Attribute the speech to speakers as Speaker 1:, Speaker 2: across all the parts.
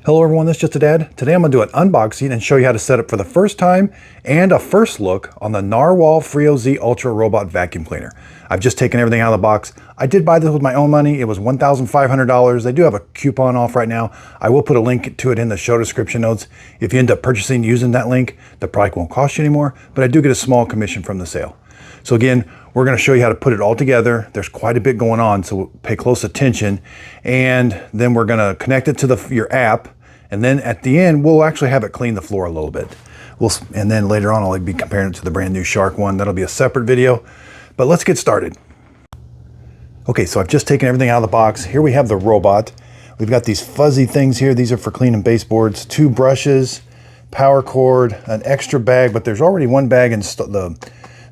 Speaker 1: Hello everyone, this is Just a Dad. Today I'm going to do an unboxing and show you how to set up for the first time and a first look on the NARWAL Freo Z Ultra Robot Vacuum Cleaner. I've just taken everything out of the box. I did buy this with my own money. It was $1,500. They do have a coupon off right now. I will put a link to it in the show description notes. If you end up purchasing using that link, the product won't cost you anymore, but I do get a small commission from the sale. So again, we're going to show you how to put it all together. There's quite a bit going on, so pay close attention. And then we're going to connect it to your app. And then at the end, we'll actually have it clean the floor a little bit. And then later on, I'll be comparing it to the brand new Shark one. That'll be a separate video, but let's get started. Okay, so I've just taken everything out of the box. Here we have the robot. We've got these fuzzy things here. These are for cleaning baseboards, 2 brushes, power cord, an extra bag, but there's already one bag in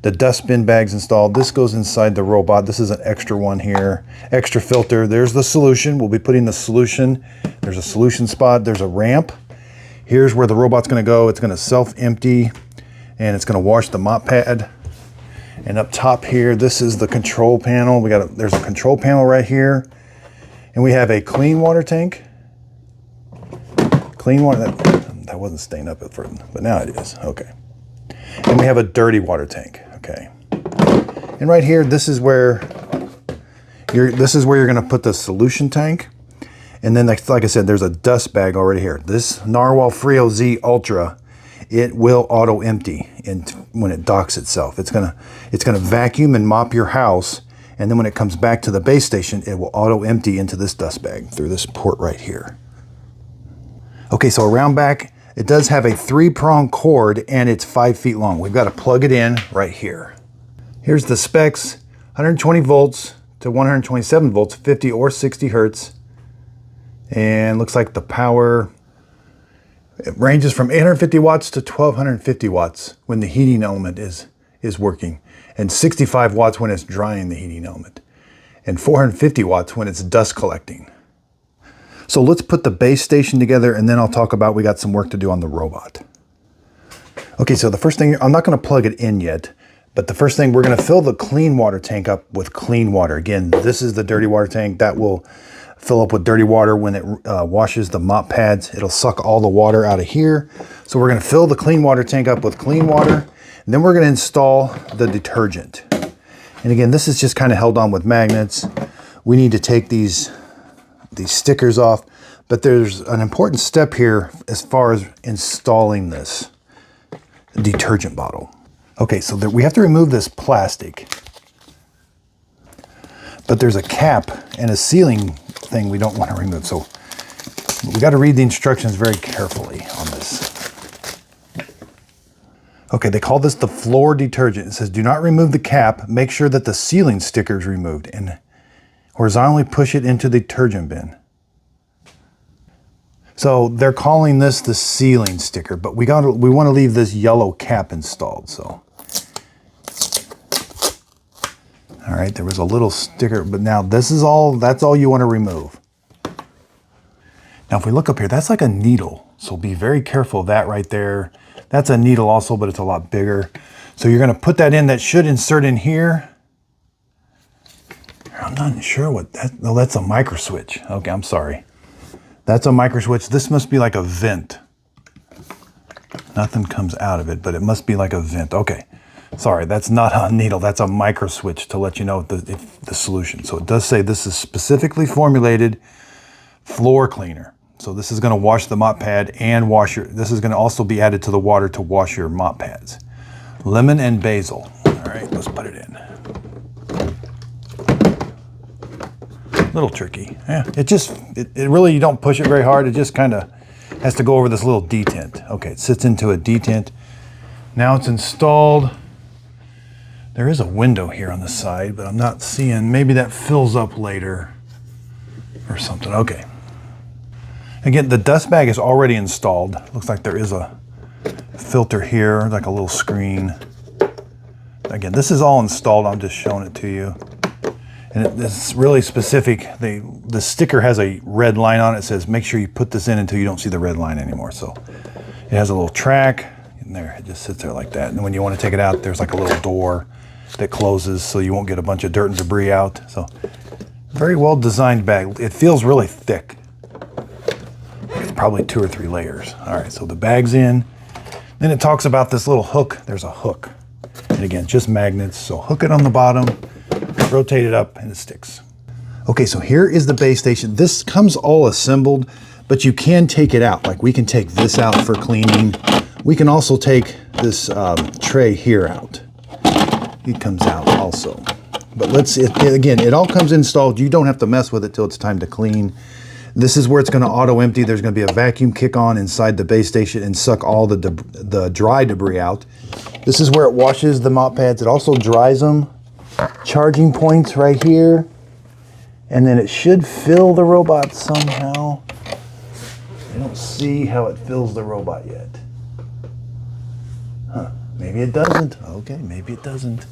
Speaker 1: the dustbin bags installed. This goes inside the robot. This is an extra one here. Extra filter. There's the solution. We'll be putting the solution. There's a solution spot. There's a ramp. Here's where the robot's going to go. It's going to self-empty and it's going to wash the mop pad. And up top here, this is the control panel. There's a control panel right here. And we have a clean water tank. Clean water, that wasn't staying up at first, but now it is. Okay. And we have a dirty water tank. Okay. And right here, this is where you're going to put the solution tank. And then, like I said, there's a dust bag already here. This NARWAL Freo Z Ultra, it will auto empty when it docks itself. It's gonna vacuum and mop your house, and then when it comes back to the base station, it will auto empty into this dust bag through this port right here. Okay, so around back, it does have a 3-prong cord and it's 5 feet long. We've got to plug it in right here. Here's the specs: 120 volts to 127 volts, 50 or 60 hertz. And looks like the power, it ranges from 850 watts to 1250 watts when the heating element is working, and 65 watts when it's drying the heating element, and 450 watts when it's dust collecting. So let's put the base station together, and then I'll talk about we got some work to do on the robot. Okay, so the first thing, I'm not going to plug it in yet, but the first thing, we're going to fill the clean water tank up with clean water. Again, this is the dirty water tank. That will fill up with dirty water when it washes the mop pads. It'll suck all the water out of here. So we're going to fill the clean water tank up with clean water, and then we're going to install the detergent. And again, this is just kind of held on with magnets. We need to take these stickers off, but there's an important step here as far as installing this detergent bottle. Okay, so we have to remove this plastic, but there's a cap and a sealing thing we don't want to remove, so we got to read the instructions very carefully on this. Okay, they call this the floor detergent. It says, do not remove the cap. Make sure that the sealing sticker is removed and horizontally push it into the detergent bin. So they're calling this the sealing sticker, but we want to leave this yellow cap installed. So, all right, there was a little sticker, but now that's all you want to remove. Now, if we look up here, that's like a needle. So be very careful of that right there. That's a needle also, but it's a lot bigger. So you're going to put that in. That should insert in here. I'm not sure what that, no, that's a micro switch. Okay, I'm sorry. That's a micro switch. This must be like a vent. Nothing comes out of it, but it must be like a vent. Okay, sorry, that's not a needle. That's a micro switch to let you know the solution. So it does say this is specifically formulated floor cleaner. So this is going to wash the mop pad and this is going to also be added to the water to wash your mop pads. Lemon and basil. All right, let's put it in. A little tricky. Yeah, it really, you don't push it very hard. It just kind of has to go over this little detent. Okay, it sits into a detent. Now it's installed. There is a window here on the side, but I'm not seeing, maybe that fills up later or something. Okay. Again, the dust bag is already installed. Looks like there is a filter here, like a little screen. Again, this is all installed. I'm just showing it to you. And it's really specific. The sticker has a red line on it. It says, make sure you put this in until you don't see the red line anymore. So it has a little track in there. It just sits there like that. And when you want to take it out, there's like a little door that closes so you won't get a bunch of dirt and debris out. So very well designed bag. It feels really thick. probably 2 or 3 layers. All right, so the bag's in. Then it talks about this little hook. There's a hook. And again, just magnets. So hook it on the bottom, rotate it up, and it sticks. Okay, so here is the base station. This comes all assembled, but you can take it out. Like we can take this out for cleaning. We can also take this tray here out. It comes out also. But again, it all comes installed. You don't have to mess with it till it's time to clean. This is where it's going to auto empty. There's going to be a vacuum kick on inside the base station and suck all the dry debris out. This is where it washes the mop pads. It also dries them. Charging points right here. And then it should fill the robot somehow. I don't see how it fills the robot yet. Huh, maybe it doesn't. Okay, maybe it doesn't.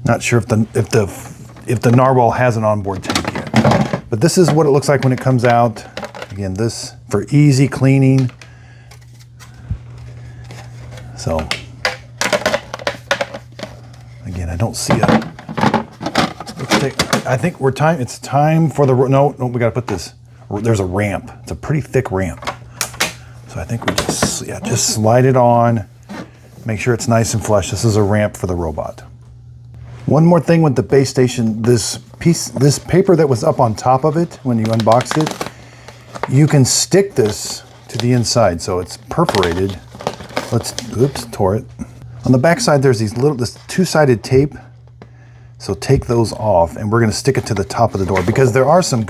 Speaker 1: Not sure if the NARWAL has an onboard tank yet. But this is what it looks like when it comes out. Again, this for easy cleaning. So, again, I don't see it. I think it's time for the, no, we gotta put this, there's a ramp. It's a pretty thick ramp. So I think we just slide it on, make sure it's nice and flush. This is a ramp for the robot. One more thing with the base station, this paper that was up on top of it when you unboxed it, you can stick this to the inside. So it's perforated. Oops, tore it. On the back side, there's this two-sided tape. So take those off and we're gonna stick it to the top of the door because there are some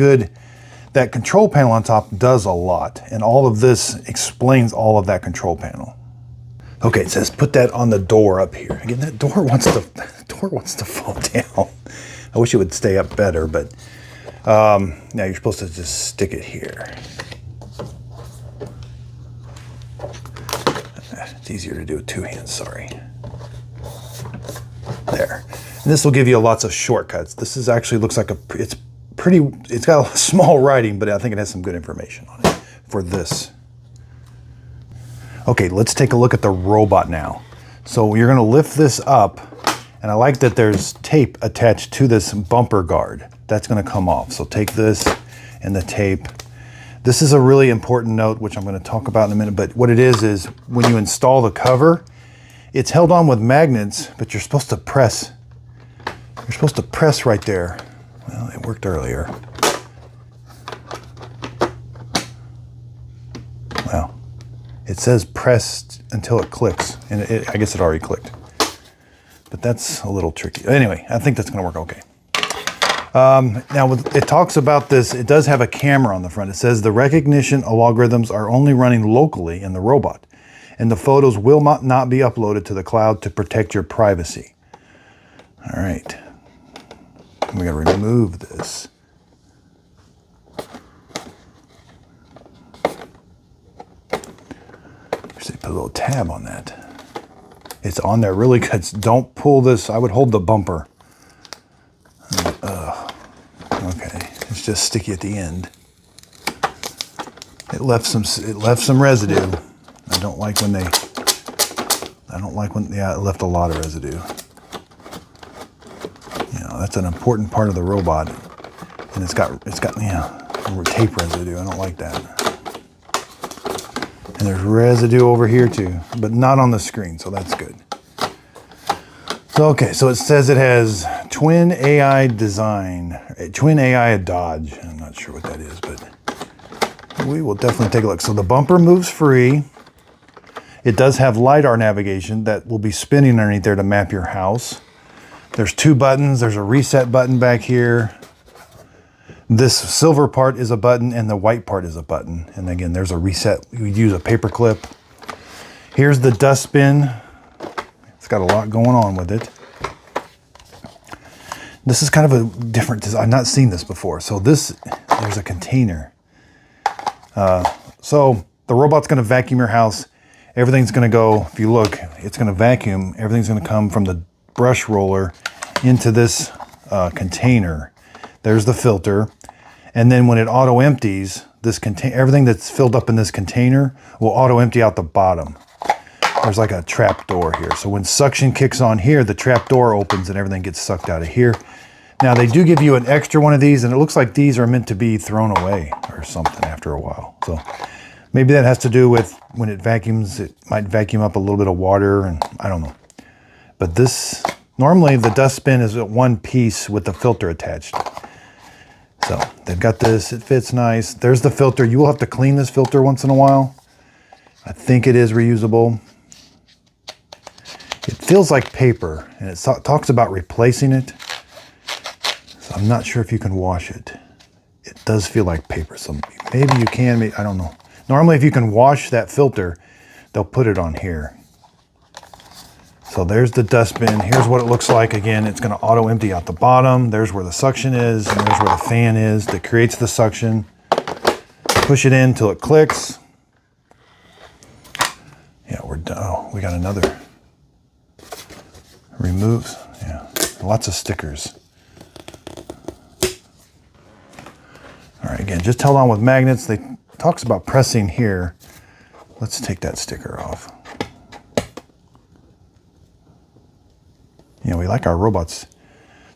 Speaker 1: that control panel on top does a lot. And all of this explains all of that control panel. Okay, it says put that on the door up here. Again, that door wants to fall down. I wish it would stay up better, but now you're supposed to just stick it here. It's easier to do with 2 hands, sorry. There. And this will give you lots of shortcuts. This is actually looks like it's got a small writing, but I think it has some good information on it for this. Okay, let's take a look at the robot now. So you're gonna lift this up, and I like that there's tape attached to this bumper guard. That's gonna come off. So take this and the tape. This is a really important note, which I'm gonna talk about in a minute, but what it is when you install the cover, it's held on with magnets, but you're supposed to press. You're supposed to press right there. Well, it worked earlier. Well, it says press until it clicks, and I guess it already clicked. But that's a little tricky. Anyway, I think that's gonna work okay. Now, it talks about this, it does have a camera on the front. It says the recognition algorithms are only running locally in the robot, and the photos will not be uploaded to the cloud to protect your privacy. All right. We gotta remove this. Just put a little tab on that. It's on there really good. Don't pull this. I would hold the bumper. Okay, it's just sticky at the end. It left some residue. I don't like when yeah, it left a lot of residue. That's an important part of the robot, and it's got tape residue. I don't like that. And there's residue over here too, but not on the screen, so that's good. So okay, so it says it has twin AI design, twin AI Dodge. I'm not sure what that is, but we will definitely take a look. So the bumper moves free. It does have LiDAR navigation that will be spinning underneath there to map your house. There's 2 buttons. There's a reset button back here. This silver part is a button and the white part is a button. And again, there's a reset. You would use a paper clip. Here's the dustbin. It's got a lot going on with it. This is kind of a different design. I've not seen this before. So there's a container. So the robot's gonna vacuum your house. Everything's gonna go, if you look, it's gonna vacuum. Everything's gonna come from the brush roller into this container. There's the filter. And then when it auto empties, everything that's filled up in this container will auto empty out the bottom. There's like a trap door here. So when suction kicks on here, the trap door opens and everything gets sucked out of here. Now they do give you an extra one of these, and it looks like these are meant to be thrown away or something after a while. So maybe that has to do with when it vacuums, it might vacuum up a little bit of water, and I don't know. But this, normally the dustbin is at one piece with the filter attached. So they've got this, it fits nice. There's the filter. You will have to clean this filter once in a while. I think it is reusable. It feels like paper, and it talks about replacing it. So I'm not sure if you can wash it. It does feel like paper, so maybe you can, maybe, I don't know. Normally if you can wash that filter, they'll put it on here. So there's the dustbin. Here's what it looks like. Again, it's gonna auto empty out the bottom. There's where the suction is, and there's where the fan is that creates the suction. Push it in until it clicks. Yeah, we're done. Oh, we got another. Removes, yeah, lots of stickers. All right, again, just held on with magnets. They talks about pressing here. Let's take that sticker off. You know, we like our robots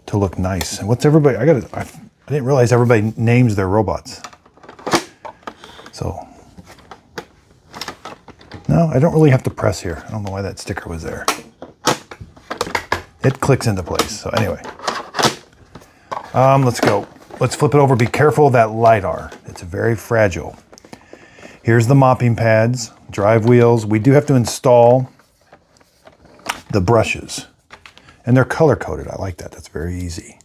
Speaker 1: to look nice. And what's everybody, I didn't realize everybody names their robots. So, no, I don't really have to press here. I don't know why that sticker was there. It clicks into place. So anyway, let's go. Let's flip it over. Be careful of that LiDAR. It's very fragile. Here's the mopping pads, drive wheels. We do have to install the brushes, and they're color coded. I like that. That's very easy.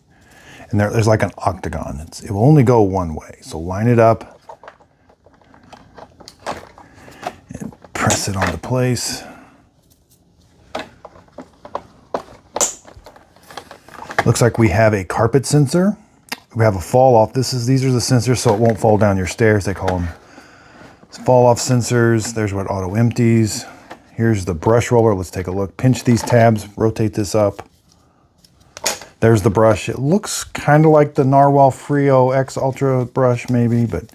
Speaker 1: And there's like an octagon. It will only go one way. So line it up and press it onto place. Looks like we have a carpet sensor. We have a fall off. These are the sensors so it won't fall down your stairs. They call them fall off sensors. There's what auto empties. Here's the brush roller. Let's take a look. Pinch these tabs, rotate this up. There's the brush. It looks kind of like the NARWAL Freo X Ultra brush maybe, but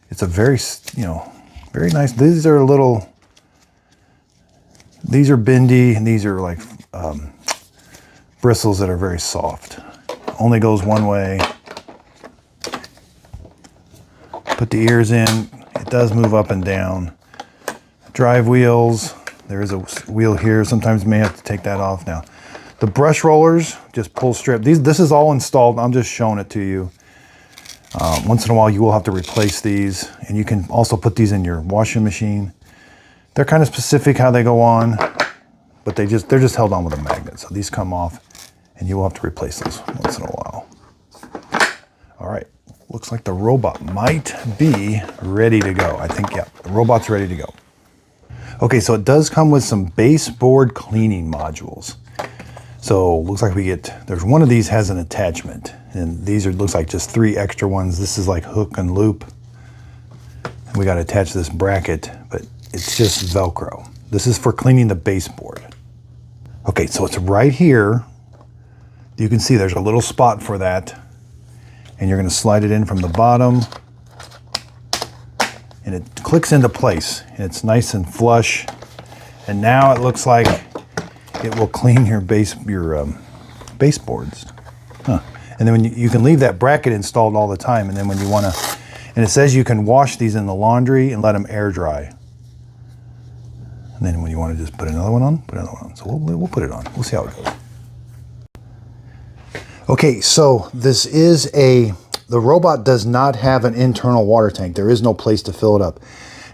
Speaker 1: it's a very, very nice. These are bendy, and these are like bristles that are very soft. Only goes one way. Put the ears in. It does move up and down. Drive wheels. There is a wheel here. Sometimes you may have to take that off now. The brush rollers, just pull strip. This is all installed. I'm just showing it to you. Once in a while, you will have to replace these, and you can also put these in your washing machine. They're kind of specific how they go on, but they're just held on with a magnet. So these come off, and you will have to replace those once in a while. All right, looks like the robot might be ready to go. I think, yeah, the robot's ready to go. Okay, so it does come with some baseboard cleaning modules. So looks like there's one of these has an attachment, and these looks like just 3 extra ones. This is like hook and loop. And we got to attach this bracket, but it's just Velcro. This is for cleaning the baseboard. Okay, so it's right here. You can see there's a little spot for that, and you're going to slide it in from the bottom, and it clicks into place, and it's nice and flush. And now it looks like it will clean your baseboards. Huh. And then when you can leave that bracket installed all the time, and then when you want to, and it says you can wash these in the laundry and let them air dry. And then when you want to just put another one on, put another one on. So we'll put it on. We'll see how it goes. Okay, so this is the robot does not have an internal water tank. There is no place to fill it up.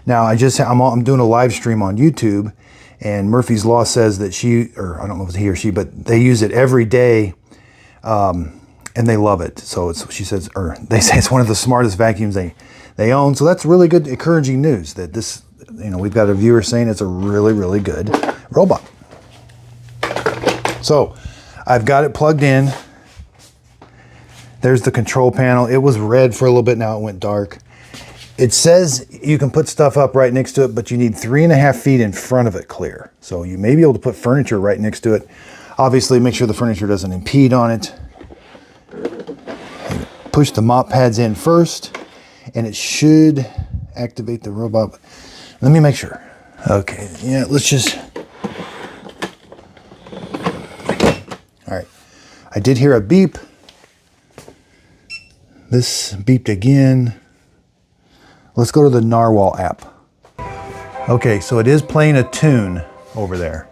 Speaker 1: Now I'm doing a live stream on YouTube, and Murphy's Law says that or I don't know if it's he or she, but they use it every day, and they love it. So they say it's one of the smartest vacuums they own. So that's really good, encouraging news that this, we've got a viewer saying it's a really, really good robot. So I've got it plugged in. There's the control panel. It was red for a little bit, now it went dark. It says you can put stuff up right next to it, but you need 3.5 feet in front of it clear. So you may be able to put furniture right next to it. Obviously, make sure the furniture doesn't impede on it. Push the mop pads in first, and it should activate the robot. Let me make sure. Okay, yeah, let's just... All right, I did hear a beep. This beeped again. Let's go to the NARWAL app. Okay, so it is playing a tune over there.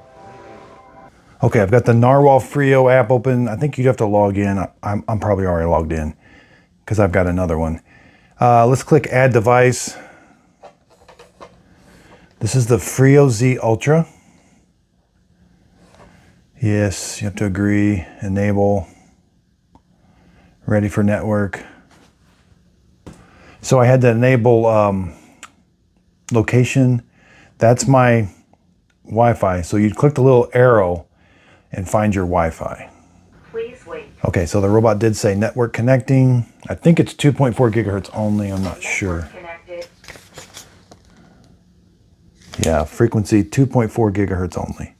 Speaker 1: Okay, I've got the NARWAL Freo app open. I think you'd have to log in. I'm probably already logged in because I've got another one. Let's click Add Device. This is the Freo Z Ultra. Yes, you have to agree. Enable. Ready for network. So I had to enable location. That's my Wi-Fi. So you'd click the little arrow and find your Wi-Fi.
Speaker 2: Please wait.
Speaker 1: Okay, so the robot did say network connecting. I think it's 2.4 gigahertz only. I'm not sure.
Speaker 2: Connected.
Speaker 1: Yeah, frequency 2.4 gigahertz only.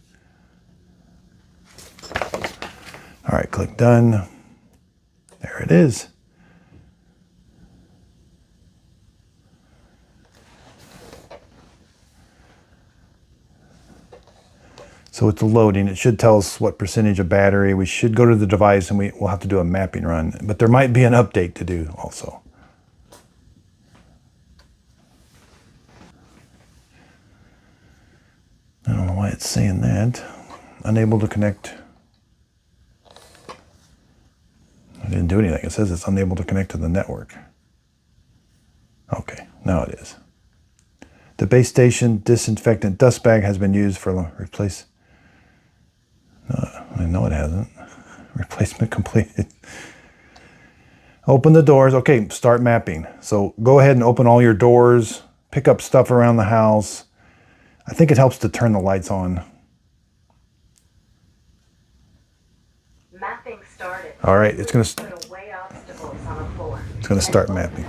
Speaker 1: All right, click done. There it is. So it's loading. It should tell us what percentage of battery. We should go to the device and we'll have to do a mapping run. But there might be an update to do also. I don't know why it's saying that. Unable to connect. I didn't do anything. It says it's unable to connect to the network. Okay, now it is. The base station disinfectant dust bag has been used for replace. I know it hasn't. Replacement completed. Open the doors. Okay, start mapping. So go ahead and open all your doors. Pick up stuff around the house. I think it helps to turn the lights on.
Speaker 2: Mapping started.
Speaker 1: All right, it's gonna
Speaker 2: Put away obstacles on the floor.
Speaker 1: it's gonna start mapping.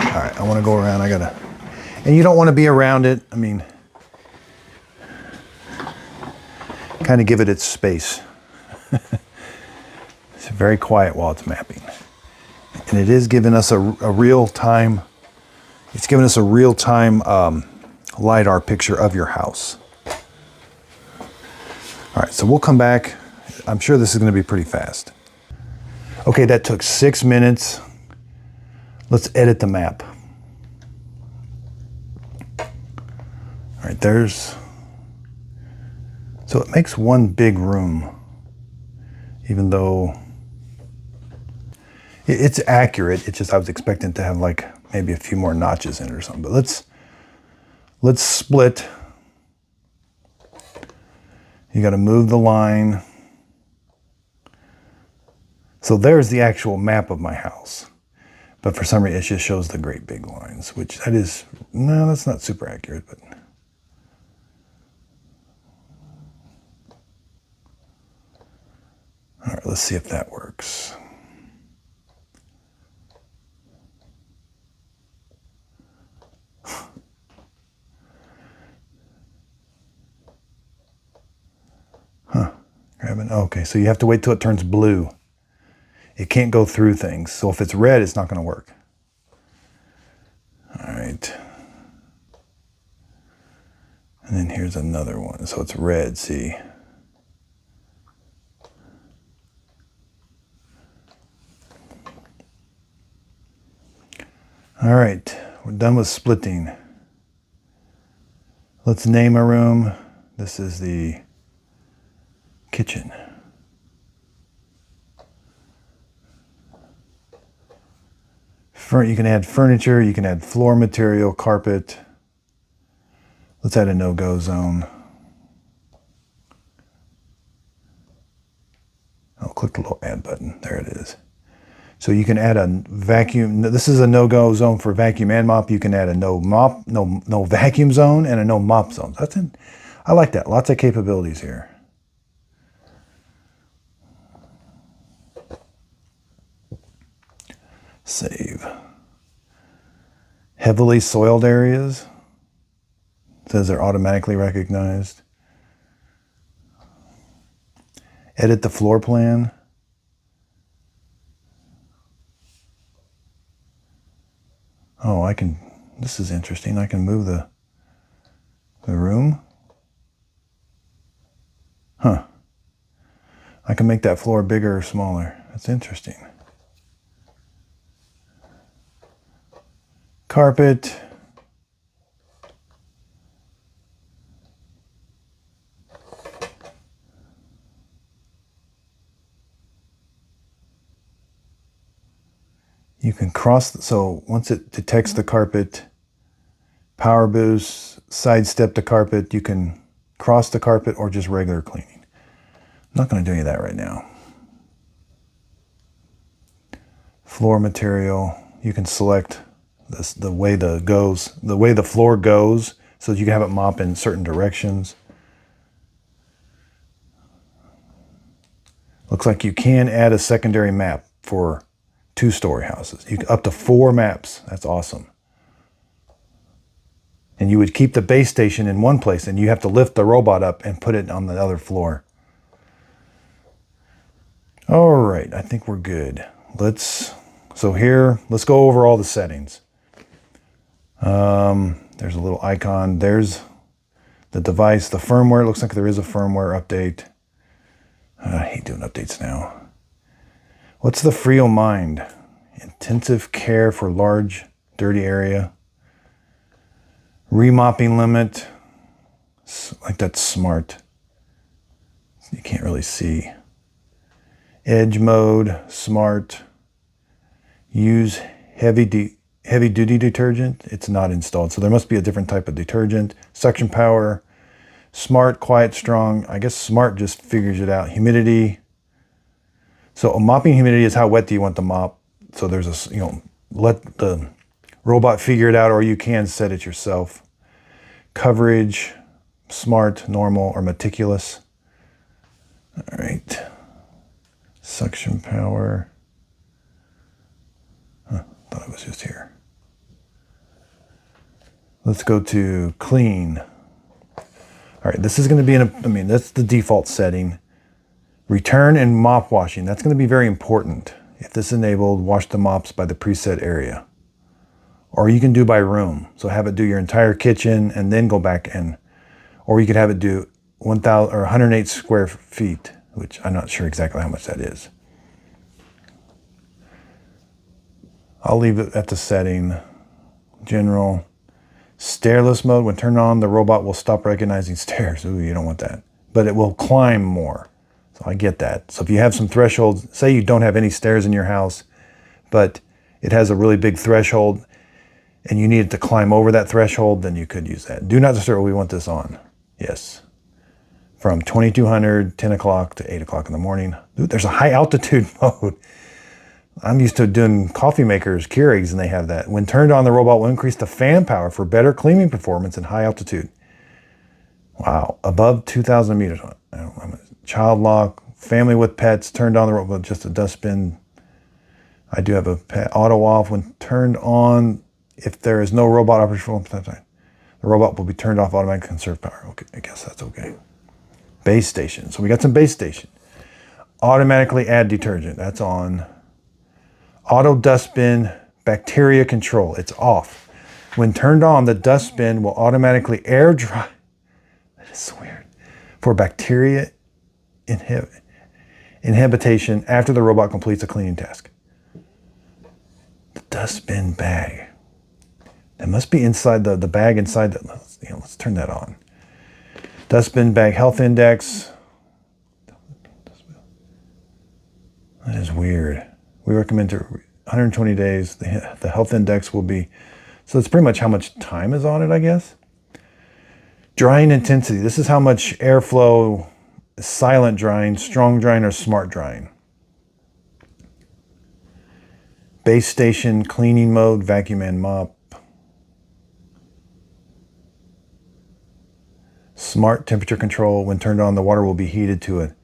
Speaker 1: All right, I want to go around. And you don't want to be around it. I mean, kind of give it its space. It's very quiet while it's mapping. And it is giving us a real-time, it's giving us a real-time LiDAR picture of your house. All right, so we'll come back. I'm sure this is going to be pretty fast. Okay, that took 6 minutes. Let's edit the map. All right, so it makes one big room, even though it's accurate. It's just I was expecting to have like maybe a few more notches in it or something. But let's split. You got to move the line. So there's the actual map of my house. But for some reason, it just shows the great big lines, which that's not super accurate, but. All right, let's see if that works. Huh, okay, so you have to wait till it turns blue. It can't go through things. So if it's red, it's not going to work. All right. And then here's another one. So it's red, see. All right, we're done with splitting. Let's name a room. This is the kitchen. You can add furniture, you can add floor material, carpet. Let's add a no-go zone. I'll click the little add button. There it is. So you can add a vacuum. This is a no-go zone for vacuum and mop. You can add a no vacuum zone and a no mop zone. I like that. Lots of capabilities here. Save. Heavily soiled areas. It says they're automatically recognized. Edit the floor plan. Oh, this is interesting. I can move the room. Huh. I can make that floor bigger or smaller. That's interesting. Carpet. You can cross, so once it detects the carpet, power boost, sidestep the carpet, you can cross the carpet or just regular cleaning. I'm not going to do any of that right now. Floor material, you can select this, the way the floor goes, so that you can have it mop in certain directions. Looks like you can add a secondary map for 2-story houses. Up to 4 maps. That's awesome. And you would keep the base station in one place, and you have to lift the robot up and put it on the other floor. All right, I think we're good. So here, let's go over all the settings. There's a little icon. There's the device, the firmware. It looks like there is a firmware update. I hate doing updates now. What's the Freo Mind? Intensive care for large, dirty area. Remopping limit. Like that's smart. You can't really see. Edge mode, smart. Use heavy duty detergent. It's not installed, so there must be a different type of detergent. Suction power, smart, quiet, strong. I guess smart just figures it out. Humidity. So a mopping humidity is how wet do you want the mop. So there's a, let the robot figure it out, or you can set it yourself. Coverage, smart, normal, or meticulous. All right. Suction power. Thought it was just here. Let's go to clean. All right, this is going to be that's the default setting. Return and mop washing. That's going to be very important. If this is enabled, wash the mops by the preset area. Or you can do by room. So have it do your entire kitchen and then go back in. Or you could have it do 108 square feet, which I'm not sure exactly how much that is. I'll leave it at the setting. General. Stairless mode. When turned on, the robot will stop recognizing stairs. Ooh, you don't want that. But it will climb more. So I get that. So if you have some thresholds, say you don't have any stairs in your house, but it has a really big threshold and you need it to climb over that threshold, then you could use that. Do not disturb. We want this on. Yes. From 2200, 10 o'clock to 8 o'clock in the morning. Dude, there's a high altitude mode. I'm used to doing coffee makers, Keurigs, and they have that. When turned on, the robot will increase the fan power for better cleaning performance in high altitude. Wow. Above 2,000 meters. Child lock, family with pets, turned on the robot, just a dustbin. I do have a pet. Auto off. When turned on, if there is no robot operation, the robot will be turned off automatically, conserve power. Okay, I guess that's okay. Base station. So we got some base station. Automatically add detergent. That's on. Auto dustbin, bacteria control. It's off. When turned on, the dustbin will automatically air dry. That is so weird. For bacteria inhibition after the robot completes a cleaning task. The dustbin bag. That must be inside the bag inside the, let's turn that on. Dustbin bag health index. That is weird. We recommend to 120 days. The health index will be, so it's pretty much how much time is on it, I guess. Drying intensity. This is how much airflow, silent drying, strong drying, or smart drying. Base station, cleaning mode, vacuum and mop. Smart temperature control. When turned on, the water will be heated to an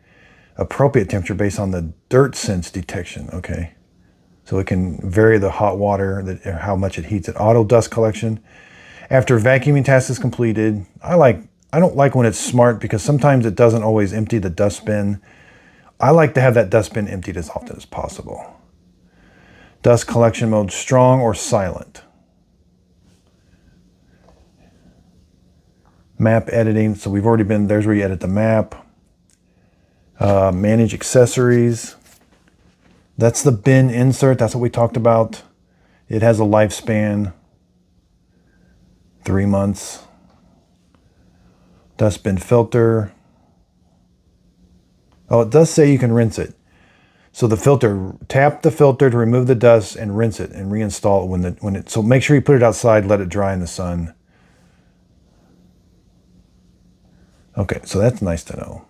Speaker 1: appropriate temperature based on the dirt sense detection. Okay. So it can vary the hot water, how much it heats it. Auto dust collection. After vacuuming task is completed, I don't like when it's smart because sometimes it doesn't always empty the dustbin. I like to have that dustbin emptied as often as possible. Dust collection mode, strong or silent. Map editing. So we've already been, there's where you edit the map. Manage accessories. That's the bin insert. That's what we talked about. It has a lifespan, 3 months. Dustbin filter. Oh, it does say you can rinse it. So the filter, tap the filter to remove the dust and rinse it and reinstall it so make sure you put it outside, let it dry in the sun. Okay, so that's nice to know.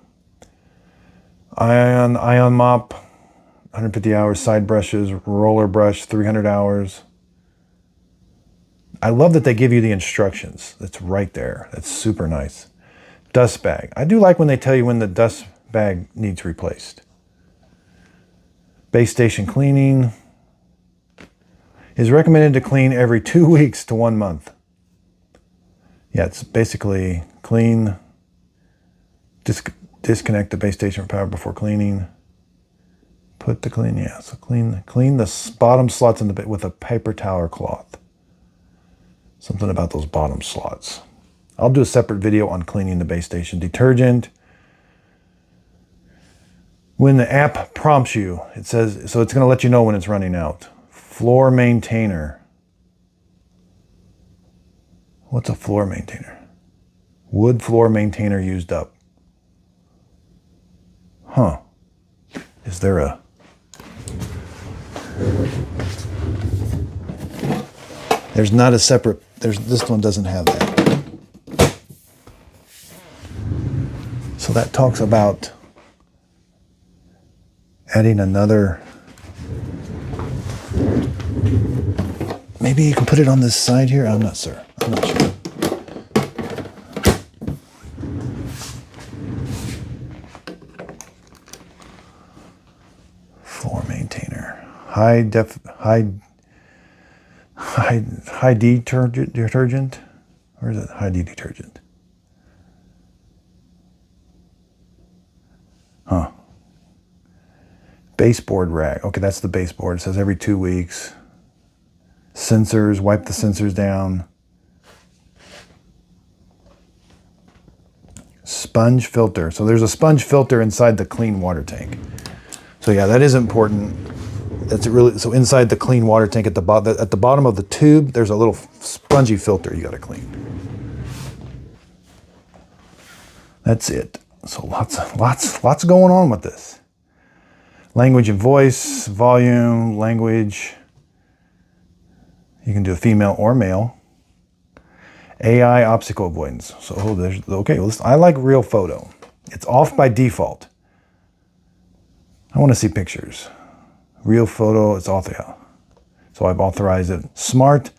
Speaker 1: Ion mop, 150 hours, side brushes, roller brush, 300 hours. I love that they give you the instructions. That's right there. That's super nice. Dust bag. I do like when they tell you when the dust bag needs replaced. Base station cleaning is recommended to clean every 2 weeks to 1 month. Yeah, it's basically clean, disconnect the base station from power before cleaning. Put the clean, yeah, so clean the bottom slots in the bit with a paper towel or cloth. Something about those bottom slots. I'll do a separate video on cleaning the base station. Detergent. When the app prompts you, it says, so it's going to let you know when it's running out. Floor maintainer. What's a floor maintainer? Wood floor maintainer used up. Huh. Is there a... There's not a separate... This one doesn't have that. So that talks about adding another... Maybe you can put it on this side here? I'm not sure. Floor maintainer. High D detergent? Or is it high D detergent? Huh. Baseboard rag. Okay, that's the baseboard. It says every 2 weeks. Sensors, wipe the sensors down. Sponge filter. So there's a sponge filter inside the clean water tank. So yeah, that is important. That's really, so inside the clean water tank at the bottom of the tube, there's a little spongy filter you got to clean. That's it. So lots going on with this. Language and voice, volume, language. You can do a female or male. AI obstacle avoidance. So there's, okay, well, I like real photo. It's off by default. I want to see pictures. Real photo, it's off, yeah. So I've authorized it. Smart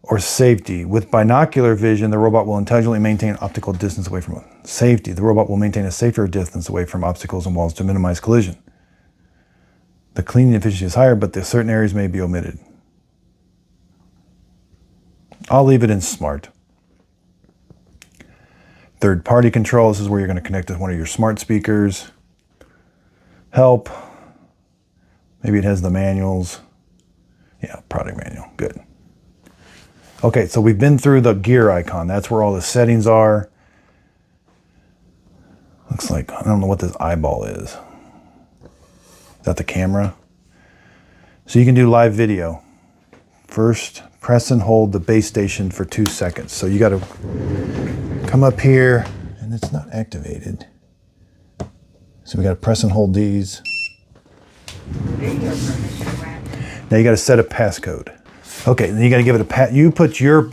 Speaker 1: or safety. With binocular vision, the robot will intelligently maintain optical distance away from it. Safety. The robot will maintain a safer distance away from obstacles and walls to minimize collision. The cleaning efficiency is higher, but certain areas may be omitted. I'll leave it in smart. Third-party control. This is where you're going to connect to one of your smart speakers. Help. Maybe it has the manuals. Yeah, product manual. Good. Okay, so we've been through the gear icon. That's where all the settings are. Looks like, I don't know what this eyeball is. Is that the camera? So you can do live video. First, press and hold the base station for 2 seconds. So you got to come up here, and it's not activated. So we got to press and hold these. Now you got to set a passcode. Okay, then you got to give it a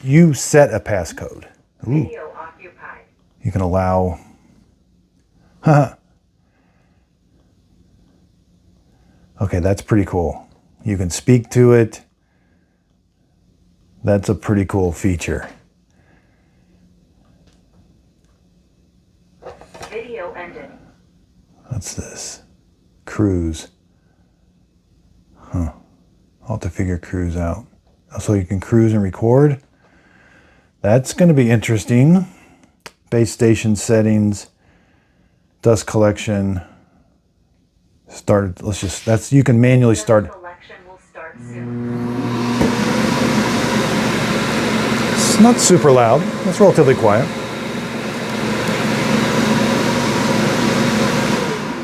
Speaker 1: you set a passcode. Ooh.
Speaker 2: Video occupied.
Speaker 1: You can allow. Okay, that's pretty cool. You can speak to it. That's a pretty cool feature.
Speaker 2: Video ended.
Speaker 1: What's this? Cruise. Huh. I'll have to figure cruise out. So you can cruise and record. That's going to be interesting. Base station settings. Dust collection. Start. Let's just. That's you can manually start.
Speaker 2: Collection will start soon.
Speaker 1: It's not super loud. It's relatively quiet.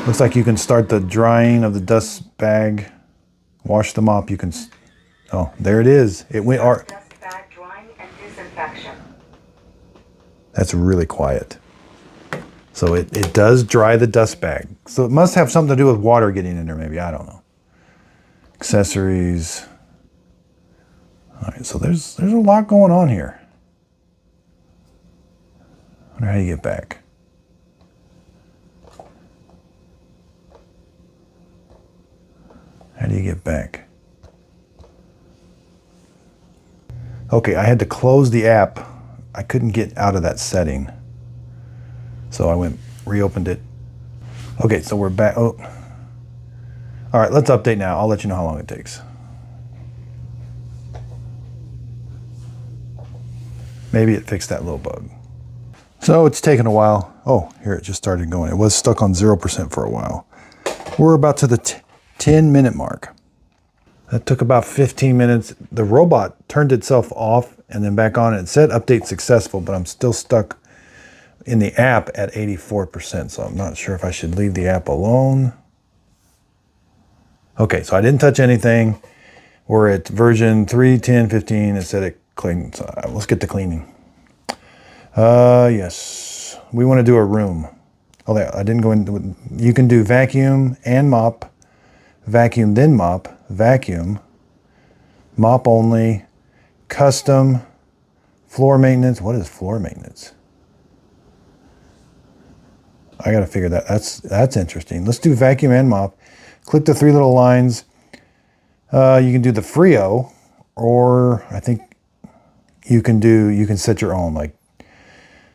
Speaker 1: Looks like you can start the drying of the dust bag. Wash the mop. You can. Oh, there it is. It went.
Speaker 2: Dust bag drying and disinfection.
Speaker 1: That's really quiet. So it does dry the dust bag. So it must have something to do with water getting in there, maybe. I don't know. Accessories. All right, so there's a lot going on here. I wonder how you get back. How do you get back? Okay, I had to close the app. I couldn't get out of that setting. So I reopened it. Okay, so we're back. Oh. All right, let's update now. I'll let you know how long it takes. Maybe it fixed that little bug. So it's taken a while. Oh, here it just started going. It was stuck on 0% for a while. We're about to the 10-minute mark. That took about 15 minutes. The robot turned itself off and then back on. It said update successful, but I'm still stuck in the app at 84%. So I'm not sure if I should leave the app alone. Okay, so I didn't touch anything. We're at version 3.10.15. It said it cleaned. So let's get to cleaning. Yes, we want to do a room. Oh, I didn't go into. You can do vacuum and mop, vacuum then mop, vacuum, mop only, custom, floor maintenance. What is floor maintenance? I got to figure that. That's interesting. Let's do vacuum and mop. Click the three little lines. You can do the Freo, or I think you can set your own, like.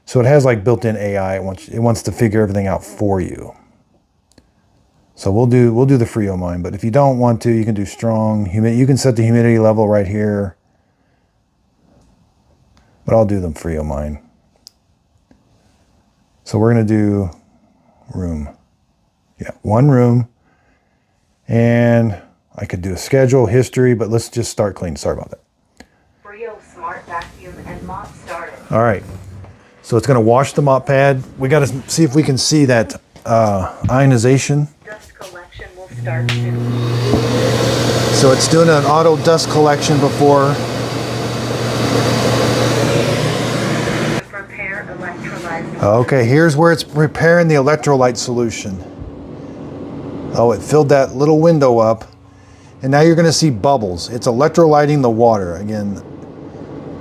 Speaker 1: So it has like built-in AI. It wants to figure everything out for you. So we'll do the Freo mine. But if you don't want to, you can do strong. You can set the humidity level right here. But I'll do the Freo mine. So we're gonna do room. Yeah, one room. And I could do a schedule, history, but let's just start clean. Sorry about that.
Speaker 2: Freo smart vacuum and mop started.
Speaker 1: All right. So it's going to wash the mop pad. We got to see if we can see that ionization.
Speaker 2: Dust collection will start soon.
Speaker 1: So it's doing an auto dust collection before.
Speaker 2: Prepare electrolyte.
Speaker 1: Okay, here's where it's preparing the electrolyte solution. Oh, it filled that little window up. And now you're going to see bubbles. It's electrolyting the water. Again,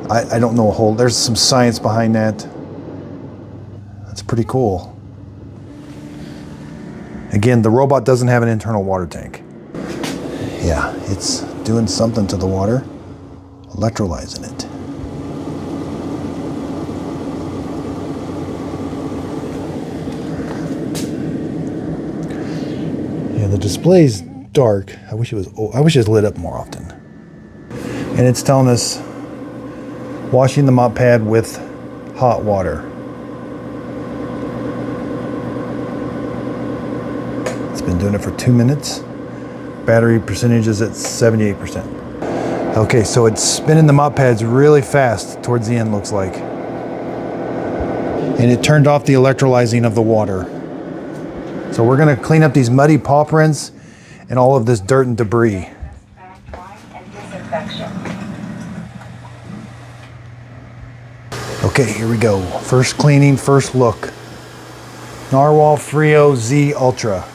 Speaker 1: I don't know there's some science behind that. That's pretty cool. Again, the robot doesn't have an internal water tank. Yeah, it's doing something to the water, electrolyzing it. Yeah, the display's dark. I wish it was lit up more often. And it's telling us washing the mop pad with hot water. It's been doing it for 2 minutes. Battery percentage is at 78%. Okay, so it's spinning the mop pads really fast towards the end, looks like. And it turned off the electrolyzing of the water. So we're gonna clean up these muddy paw prints and all of this dirt and debris.
Speaker 2: Dust bag drying and disinfection.
Speaker 1: Okay, here we go. First cleaning, first look. NARWAL Freo Z Ultra.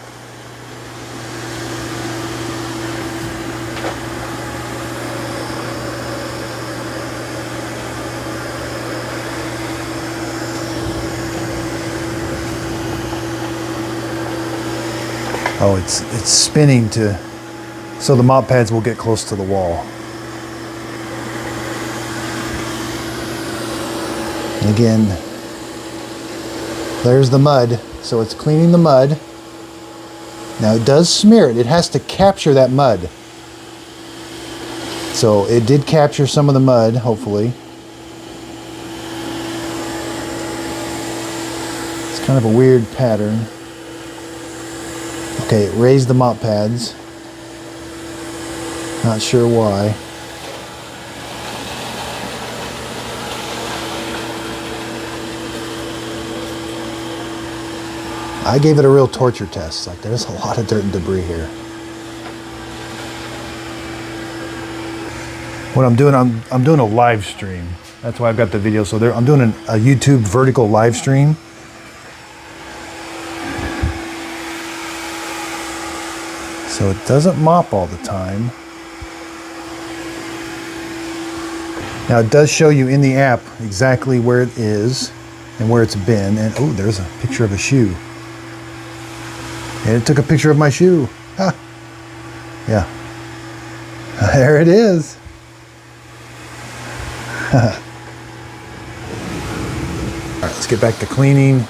Speaker 1: Oh, it's spinning so the mop pads will get close to the wall. And again, there's the mud. So it's cleaning the mud. Now it does smear it. It has to capture that mud. So it did capture some of the mud, hopefully. It's kind of a weird pattern. Okay, it raised the mop pads. Not sure why. I gave it a real torture test. Like, there's a lot of dirt and debris here. What I'm doing, I'm doing a live stream. That's why I've got the video. So there, I'm doing a YouTube vertical live stream. So it doesn't mop all the time. Now it does show you in the app exactly where it is and where it's been. And oh, there's a picture of a shoe. And it took a picture of my shoe. Ah. Yeah. There it is. All right, let's get back to cleaning.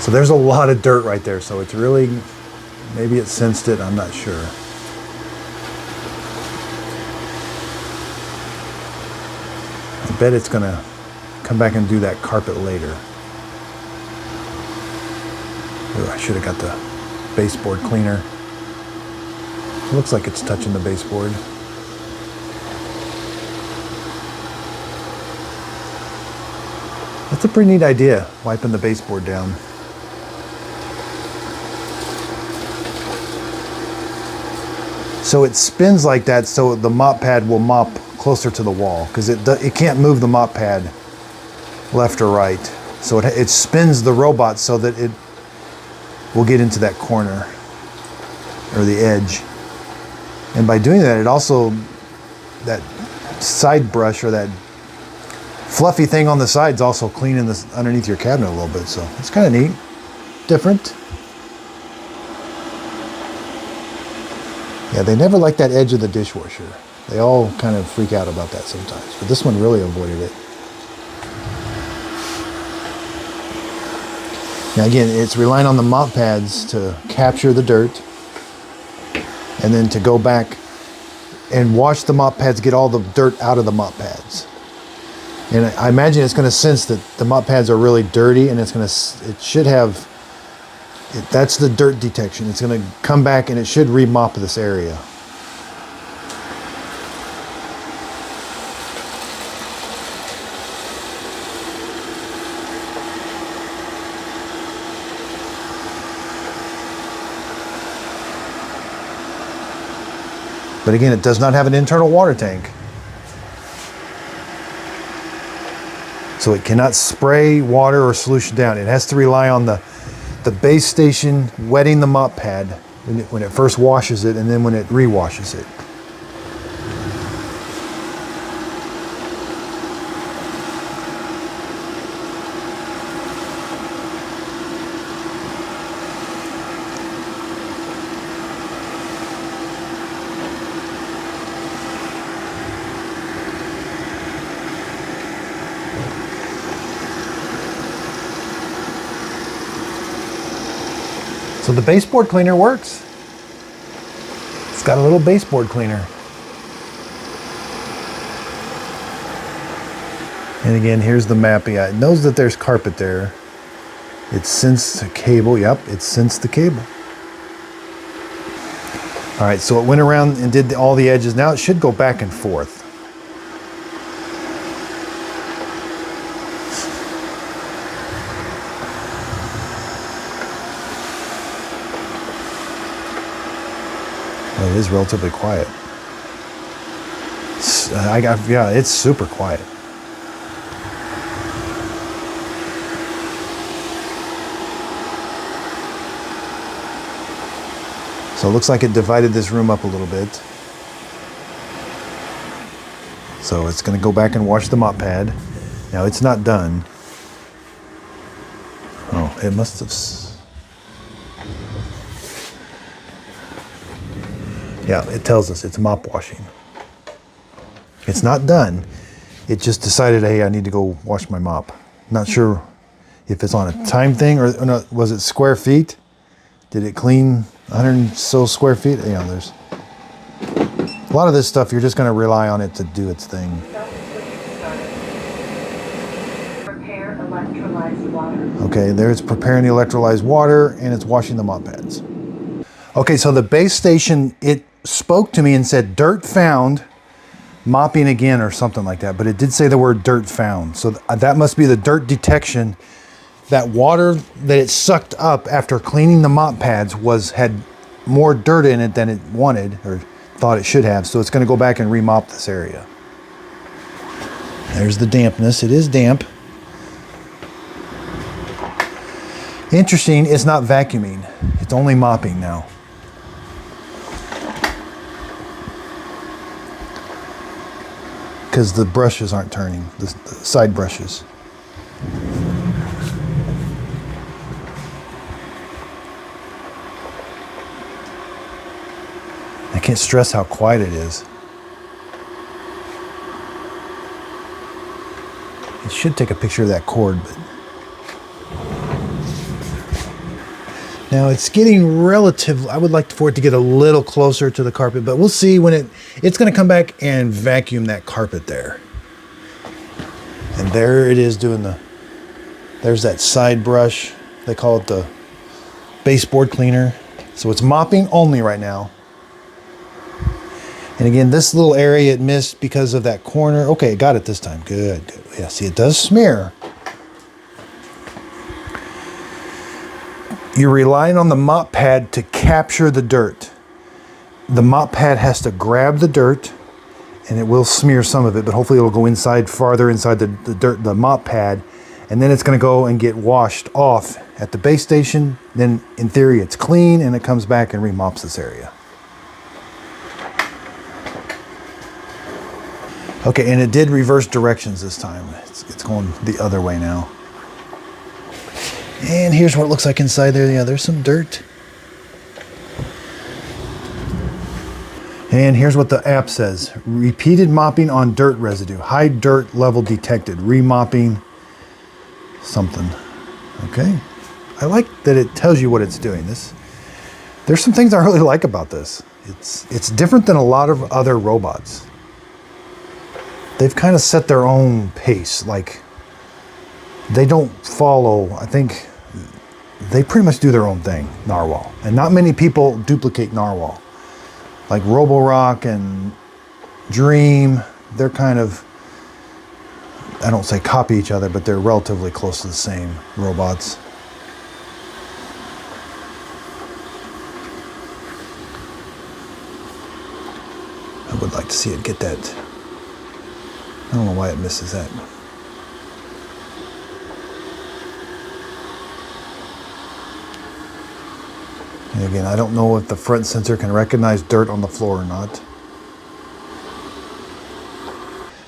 Speaker 1: So there's a lot of dirt right there. So it's really, maybe it sensed it, I'm not sure. I bet it's gonna come back and do that carpet later. Ooh, I should have got the baseboard cleaner. It looks like it's touching the baseboard. That's a pretty neat idea, wiping the baseboard down. So it spins like that so the mop pad will mop closer to the wall because it can't move the mop pad left or right. So it spins the robot so that it will get into that corner or the edge. And by doing that, it also, that side brush or that fluffy thing on the side's also cleaning this underneath your cabinet a little bit. So it's kind of neat, different. Yeah, they never like that edge of the dishwasher. They all kind of freak out about that sometimes, but this one really avoided it. Now again, it's relying on the mop pads to capture the dirt and then to go back and wash the mop pads, get all the dirt out of the mop pads. And I imagine it's going to sense that the mop pads are really dirty, and it should have, that's the dirt detection. It's going to come back and it should remop this area. But again, it does not have an internal water tank. So it cannot spray water or solution down. It has to rely on the base station wetting the mop pad when it first washes it and then when it re-washes it. So the baseboard cleaner works. It's got a little baseboard cleaner. And again, here's the mapping. It knows that there's carpet there. It sensed the cable. Yep, it sensed the cable. All right, so it went around and did all the edges. Now it should go back and forth. Well, it is relatively quiet. Yeah, it's super quiet. So it looks like it divided this room up a little bit. So it's going to go back and wash the mop pad. Now it's not done. Oh, it must have... Yeah, it tells us it's mop washing. It's not done. It just decided, hey, I need to go wash my mop. Not sure if it's on a time thing or no, was it square feet? Did it clean 100 and so square feet? You know, there's a lot of this stuff. You're just going to rely on it to do its thing.
Speaker 2: Prepare electrolyzed water.
Speaker 1: Okay, there it's preparing the electrolyzed water and it's washing the mop pads. Okay, so the base station, it spoke to me and said dirt found, mopping again or something like that, but it did say the word dirt found. So that must be the dirt detection. That water that it sucked up after cleaning the mop pads had more dirt in it than it wanted or thought it should have. So it's going to go back and remop this area. There's the dampness. It is damp. Interesting, it's not vacuuming. It's only mopping now. Because the brushes aren't turning, the side brushes. I can't stress how quiet it is. It should take a picture of that cord, but now it's getting relative. I would like for it to get a little closer to the carpet, but we'll see when it's going to come back and vacuum that carpet there. And there it is doing there's that side brush. They call it the baseboard cleaner. So it's mopping only right now. And again, this little area it missed because of that corner. Okay, got it this time. Good, good. Yeah, see, it does smear. You're relying on the mop pad to capture the dirt. The mop pad has to grab the dirt, and it will smear some of it, but hopefully it'll go inside, farther inside the mop pad, and then it's going to go and get washed off at the base station. Then, in theory, it's clean, and it comes back and remops this area. Okay, and it did reverse directions this time. It's going the other way now. And here's what it looks like inside there. Yeah, there's some dirt. And here's what the app says. Repeated mopping on dirt residue. High dirt level detected. Remopping something. Okay. I like that it tells you what it's doing. There's some things I really like about this. It's different than a lot of other robots. They've kind of set their own pace. Like, they don't follow, I think they pretty much do their own thing, NARWAL. And not many people duplicate NARWAL. Like Roborock and Dream, they're kind of, I don't say copy each other, but they're relatively close to the same robots. I would like to see it get that. I don't know why it misses that. And again, I don't know if the front sensor can recognize dirt on the floor or not.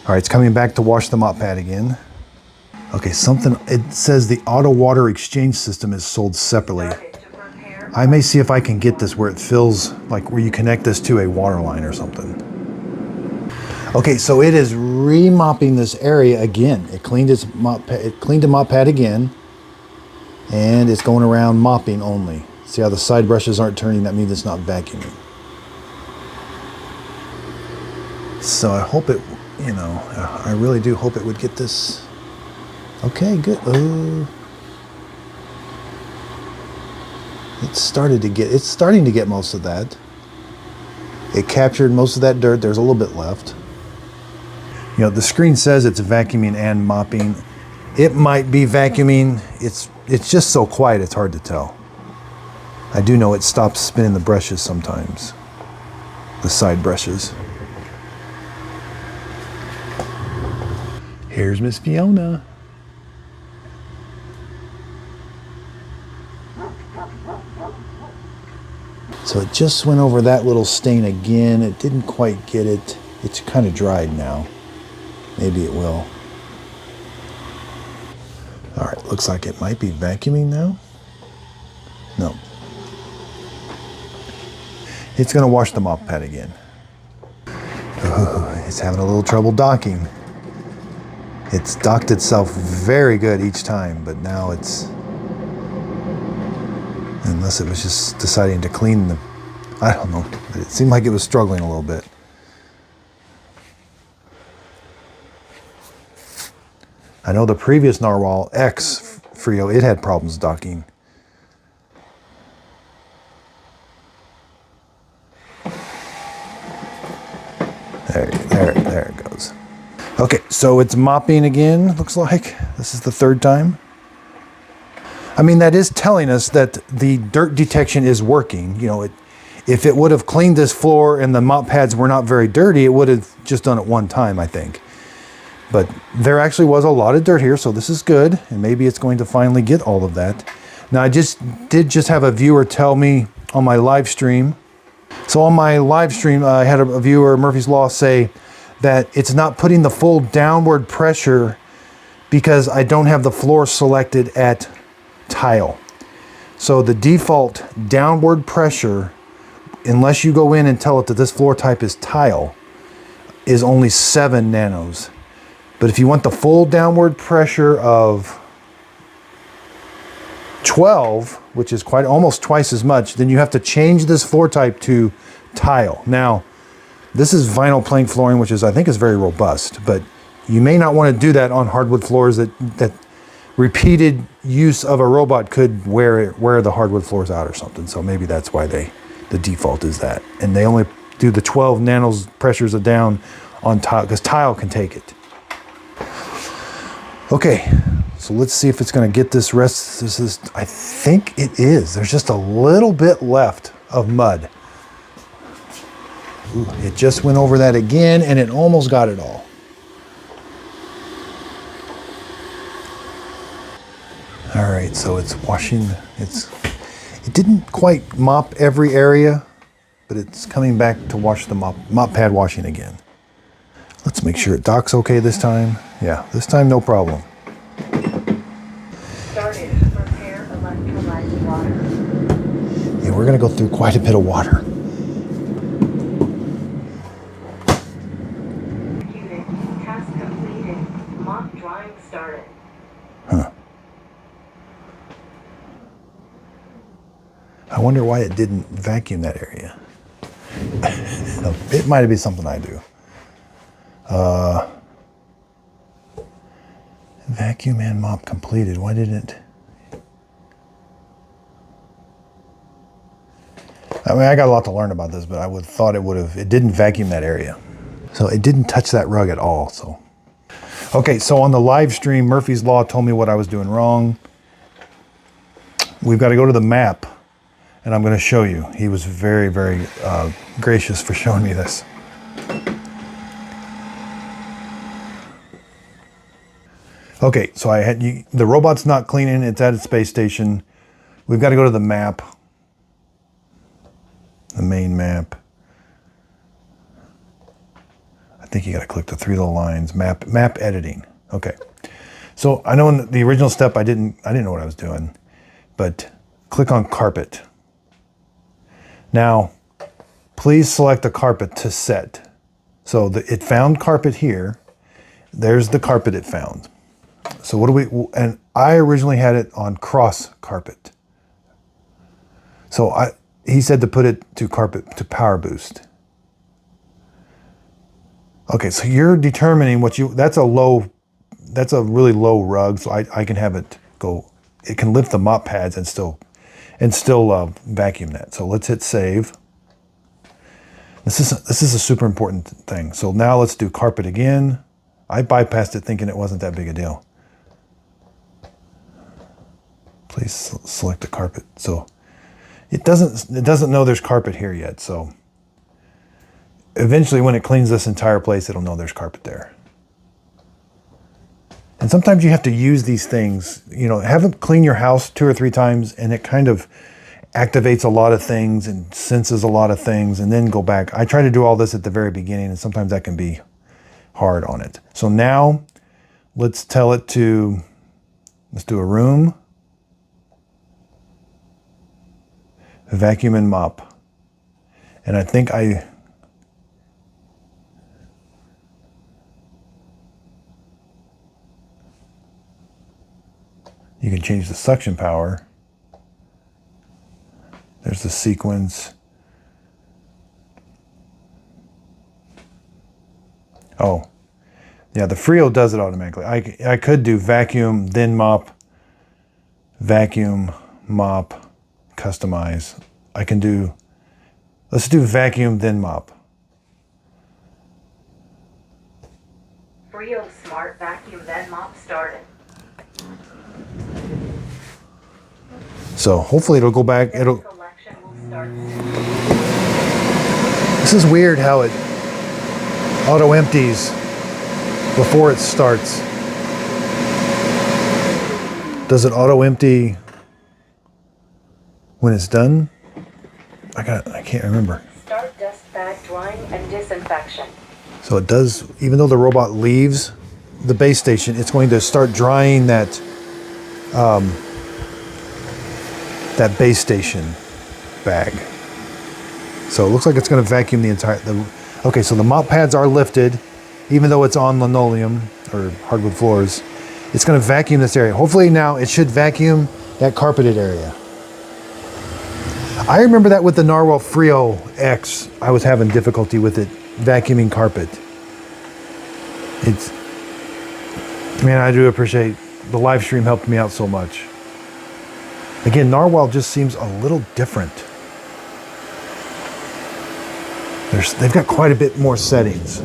Speaker 1: All right, it's coming back to wash the mop pad again. Okay, it says the auto water exchange system is sold separately. I may see if I can get this where it fills, like where you connect this to a water line or something. Okay, so it is remopping this area again. It cleaned its mop pad, it cleaned the mop pad again, and it's going around mopping only. See how the side brushes aren't turning? That means it's not vacuuming. So I hope it, I really do hope it would get this. Okay, good. It's starting to get most of that. It captured most of that dirt. There's a little bit left. The screen says it's vacuuming and mopping. It might be vacuuming. It's just so quiet, it's hard to tell. I do know it stops spinning the brushes sometimes. The side brushes. Here's Miss Fiona. So it just went over that little stain again. It didn't quite get it. It's kind of dried now. Maybe it will. All right, looks like it might be vacuuming now. No. It's going to wash the mop pad again. It's having a little trouble docking. It's docked itself very good each time, but now it's, unless it was just deciding to clean the, I don't know. It seemed like it was struggling a little bit. I know the previous NARWAL X Freo, it had problems docking. There it goes. Okay, so it's mopping again, looks like. This is the third time. I mean, that is telling us that the dirt detection is working. If it would have cleaned this floor and the mop pads were not very dirty, it would have just done it one time, I think. But there actually was a lot of dirt here, so this is good. And maybe it's going to finally get all of that. Now, I did have a viewer tell me on my live stream. So on my live stream, I had a viewer, Murphy's Law, say that it's not putting the full downward pressure because I don't have the floor selected at tile. So the default downward pressure, unless you go in and tell it that this floor type is tile, is only 7 nanos. But if you want the full downward pressure of 12, which is almost twice as much, then you have to change this floor type to tile. Now, this is vinyl plank flooring, which I think is very robust, but you may not want to do that on hardwood floors that repeated use of a robot could wear the hardwood floors out or something. So maybe that's why the default is that. And they only do the 12 nanos pressures a down on tile because tile can take it. Okay, so let's see if it's going to get this rest. I think it is. There's just a little bit left of mud. Ooh, it just went over that again and it almost got it all. All right, so it's washing. It didn't quite mop every area, but it's coming back to wash the mop pad washing again. Let's make sure it docks okay this time. Yeah, this time no problem.
Speaker 2: Started. Prepare electrolyte water.
Speaker 1: Yeah, we're gonna go through quite a bit of water.
Speaker 2: Executed. Task completed. Mop drying started.
Speaker 1: Huh. I wonder why it didn't vacuum that area. It might be something I do. Vacuum and mop completed. Why didn't it? I mean, I got a lot to learn about this, but I would have thought it didn't vacuum that area. So it didn't touch that rug at all, so. Okay, so on the live stream, Murphy's Law told me what I was doing wrong. We've got to go to the map, and I'm going to show you. He was very, very gracious for showing me this. Okay, so the robot's not cleaning, it's at its space station. We've got to go to the map, the main map. I think you got to click the 3 little lines, map editing. Okay, so I know in the original step I didn't know what I was doing, but click on carpet. Now, please select the carpet to set. So it found carpet here. There's the carpet it found. So what do we, and I originally had it on cross carpet. So he said to put it to carpet to power boost. Okay, so you're determining that's a really low rug, so I can have it go, it can lift the mop pads and still vacuum that. So let's hit save. This is a super important thing. So now let's do carpet again. I bypassed it thinking it wasn't that big a deal. Please select the carpet. So it doesn't know there's carpet here yet. So eventually when it cleans this entire place, it'll know there's carpet there. And sometimes you have to use these things, have it clean your house 2 or 3 times, and it kind of activates a lot of things and senses a lot of things, and then go back. I try to do all this at the very beginning, and sometimes that can be hard on it. So now let's tell it to, let's do a room, vacuum and mop. And I think you can change the suction power. There's the sequence. Oh, yeah, the Freo does it automatically. I could do vacuum, then mop, vacuum, mop, customize. I can do, let's do vacuum, then mop.
Speaker 2: Freo Smart Vacuum Then Mop started.
Speaker 1: So hopefully it'll go back.
Speaker 2: Selection will start soon.
Speaker 1: This is weird how it auto empties before it starts. Does it auto empty when it's done? I can't remember.
Speaker 2: Start dust bag drying and disinfection.
Speaker 1: So it does, even though the robot leaves the base station, it's going to start drying that that base station bag. So it looks like it's going to vacuum the entire. Okay, so the mop pads are lifted, even though it's on linoleum or hardwood floors. It's going to vacuum this area. Hopefully now it should vacuum that carpeted area. I remember that with the NARWAL Freo X, I was having difficulty with it vacuuming carpet. Man, I do appreciate the live stream helped me out so much. Again, NARWAL just seems a little different. They've got quite a bit more settings.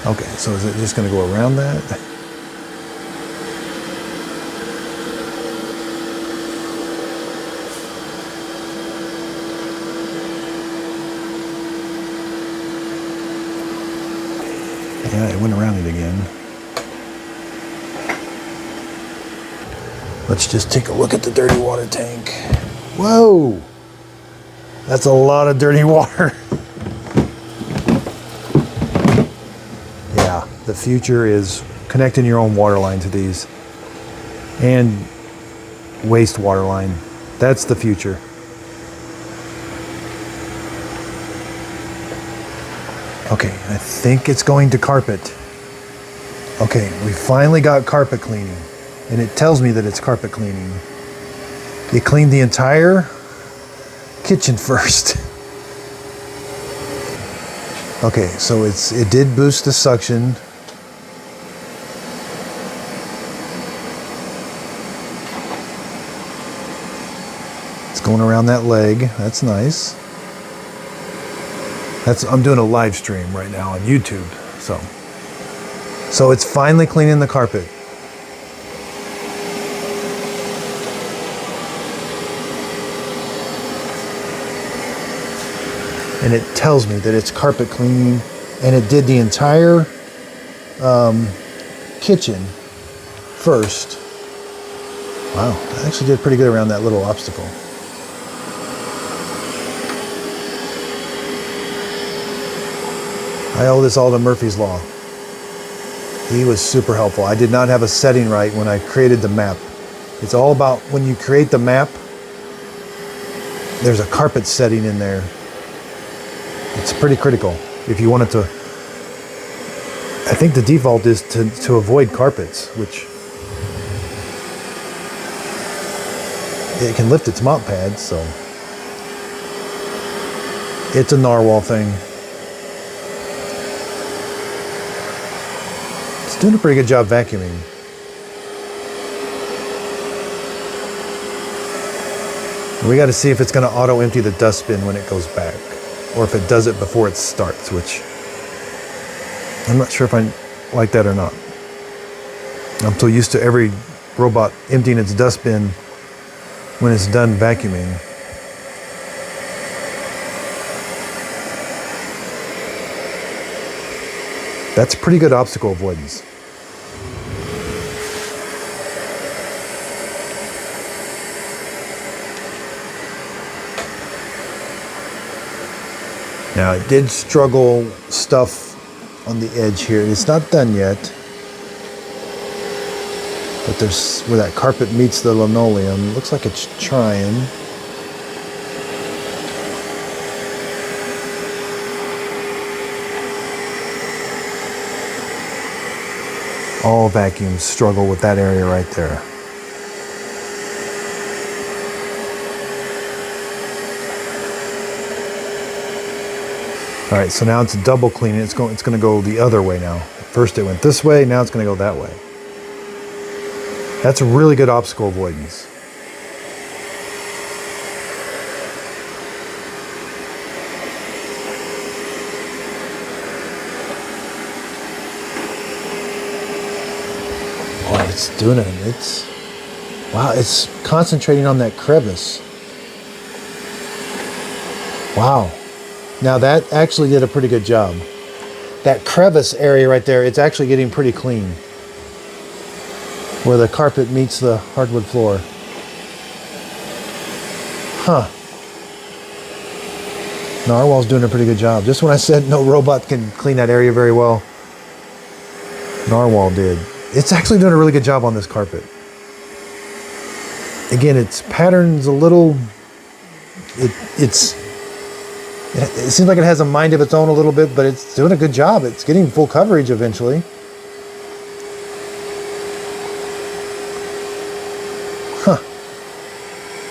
Speaker 1: Okay, so is it just going to go around that? Yeah, it went around it again. Let's just take a look at the dirty water tank. Whoa! That's a lot of dirty water. Yeah, the future is connecting your own water line to these. And wastewater line. That's the future. Okay, I think it's going to carpet. Okay, we finally got carpet cleaning. And it tells me that it's carpet cleaning. It cleaned the entire kitchen first. Okay, so it did boost the suction. It's going around that leg. That's nice. I'm doing a live stream right now on YouTube. So it's finally cleaning the carpet. And it tells me that it's carpet cleaning, and it did the entire kitchen first. Wow, that actually did pretty good around that little obstacle. I owe this all to Murphy's Law. He was super helpful. I did not have a setting right when I created the map. It's all about when you create the map, there's a carpet setting in there. It's pretty critical if you want it to. I think the default is to avoid carpets, which it can lift its mop pads, so it's a NARWAL thing. It's doing a pretty good job vacuuming. We got to see if it's going to auto empty the dustbin when it goes back. Or if it does it before it starts, which I'm not sure if I like that or not. I'm so used to every robot emptying its dustbin when it's done vacuuming. That's pretty good obstacle avoidance. Now it did struggle stuff on the edge here. It's not done yet. But there's where that carpet meets the linoleum. Looks like it's trying. All vacuums struggle with that area right there. All right, so now it's double cleaning. It's going to go the other way now. First it went this way, now it's going to go that way. That's a really good obstacle avoidance. Oh, it's doing it. Wow, it's concentrating on that crevice. Wow. Now that actually did a pretty good job. That crevice area right there, it's actually getting pretty clean. Where the carpet meets the hardwood floor. Huh. NARWAL's doing a pretty good job. Just when I said no robot can clean that area very well, NARWAL did. It's actually doing a really good job on this carpet. Again, its pattern's a little, it seems like it has a mind of its own a little bit, but it's doing a good job. It's getting full coverage eventually. Huh.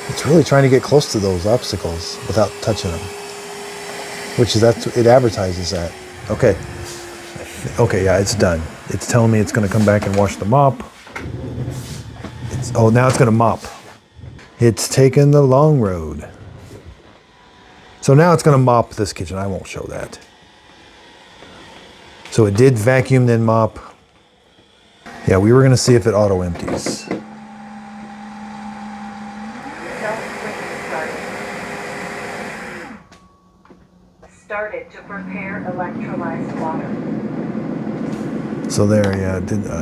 Speaker 1: It's really trying to get close to those obstacles without touching them. Which is, that's, it advertises that. Okay. Okay, yeah, it's done. It's telling me it's going to come back and wash the mop. Oh, now it's going to mop. It's taken the long road. So now it's going to mop this kitchen. I won't show that. So it did vacuum, then mop. Yeah, we were going to see if it auto empties.
Speaker 2: Started to prepare electrolyzed water.
Speaker 1: So there, yeah, it did. Yeah.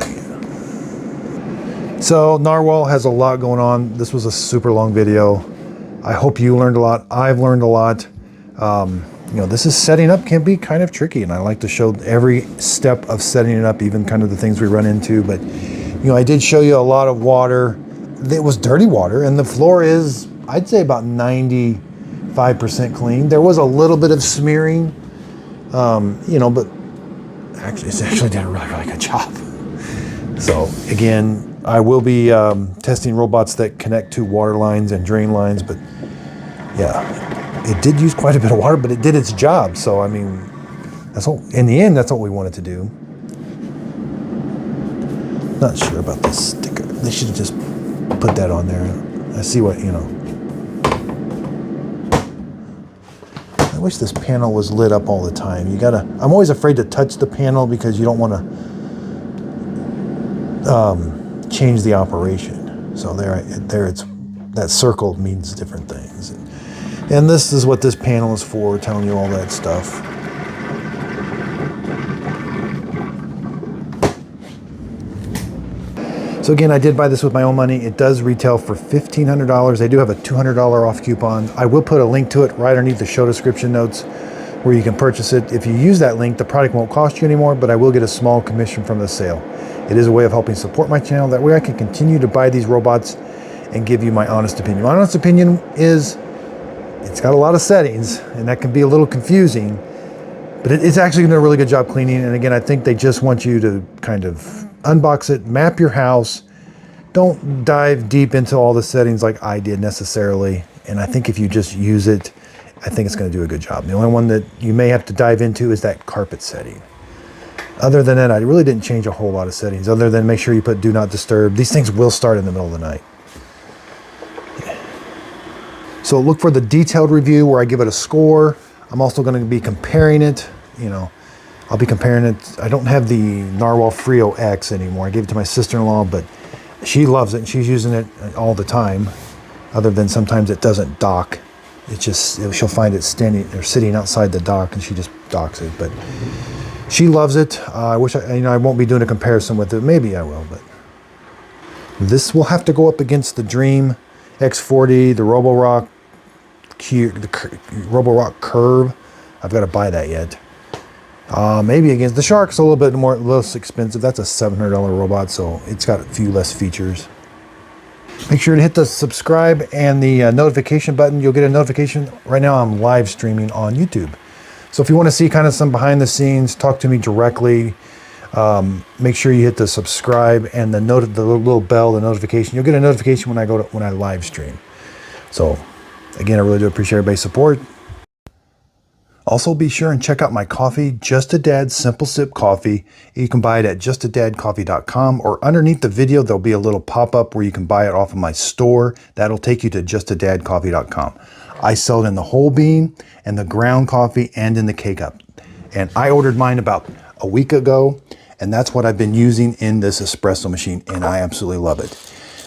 Speaker 1: So NARWAL has a lot going on. This was a super long video. I hope you learned a lot. I've learned a lot. You know, this is setting up can be kind of tricky, and I like to show every step of setting it up, even kind of the things we run into. But you know, I did show you a lot of water. It was dirty water, and the floor is, I'd say, about 95% clean. There was a little bit of smearing, you know, but actually, it's actually did a really, really good job. So again, I will be testing robots that connect to water lines and drain lines, but yeah, it did use quite a bit of water, but it did its job. So, I mean, that's what, in the end, that's what we wanted to do. Not sure about this sticker. They should have just put that on there. I see what, you know. I wish this panel was lit up all the time. You gotta, I'm always afraid to touch the panel because you don't want to change the operation. So there it's, that circle means different things. And this is what this panel is for, telling you all that stuff. So again, I did buy this with my own money. It does retail for $1,500. They do have a $200 off coupon. I will put a link to it right underneath the show description notes where you can purchase it. If you use that link, the product won't cost you anymore, but I will get a small commission from the sale. It is a way of helping support my channel. That way I can continue to buy these robots and give you my honest opinion. My honest opinion is it's got a lot of settings, and that can be a little confusing, but it's actually doing a really good job cleaning. And again, I think they just want you to kind of unbox it, map your house. Don't dive deep into all the settings like I did necessarily. And I think if you just use it, I think it's going to do a good job. The only one that you may have to dive into is that carpet setting. Other than that, I really didn't change a whole lot of settings, other than make sure you put do not disturb. These things will start in the middle of the night. So look for the detailed review where I give it a score. I'm also going to be comparing it. You know, I'll be comparing it. I don't have the NARWAL Freo X anymore. I gave it to my sister-in-law, but she loves it and she's using it all the time. Other than sometimes it doesn't dock. It just, she'll find it standing or sitting outside the dock and she just docks it. But she loves it. I wish I won't be doing a comparison with it. Maybe I will, but this will have to go up against the Dream X40, the Roborock Curve. I've got to buy that yet. Maybe against the Shark's a little bit more less expensive. That's a $700 robot, so it's got a few less features. Make sure to hit the subscribe and the notification button. You'll get a notification. Right now I'm live streaming on YouTube. So if you want to see kind of some behind the scenes, talk to me directly, make sure you hit the subscribe and the little bell, the notification. You'll get a notification when I live stream. So again, I really do appreciate everybody's support. Also, be sure and check out my coffee, Just a Dad Simple Sip Coffee. You can buy it at justadadcoffee.com, or underneath the video, there'll be a little pop-up where you can buy it off of my store. That'll take you to justadadcoffee.com. I sell it in the whole bean and the ground coffee and in the K-Cup. And I ordered mine about a week ago, and that's what I've been using in this espresso machine, and I absolutely love it.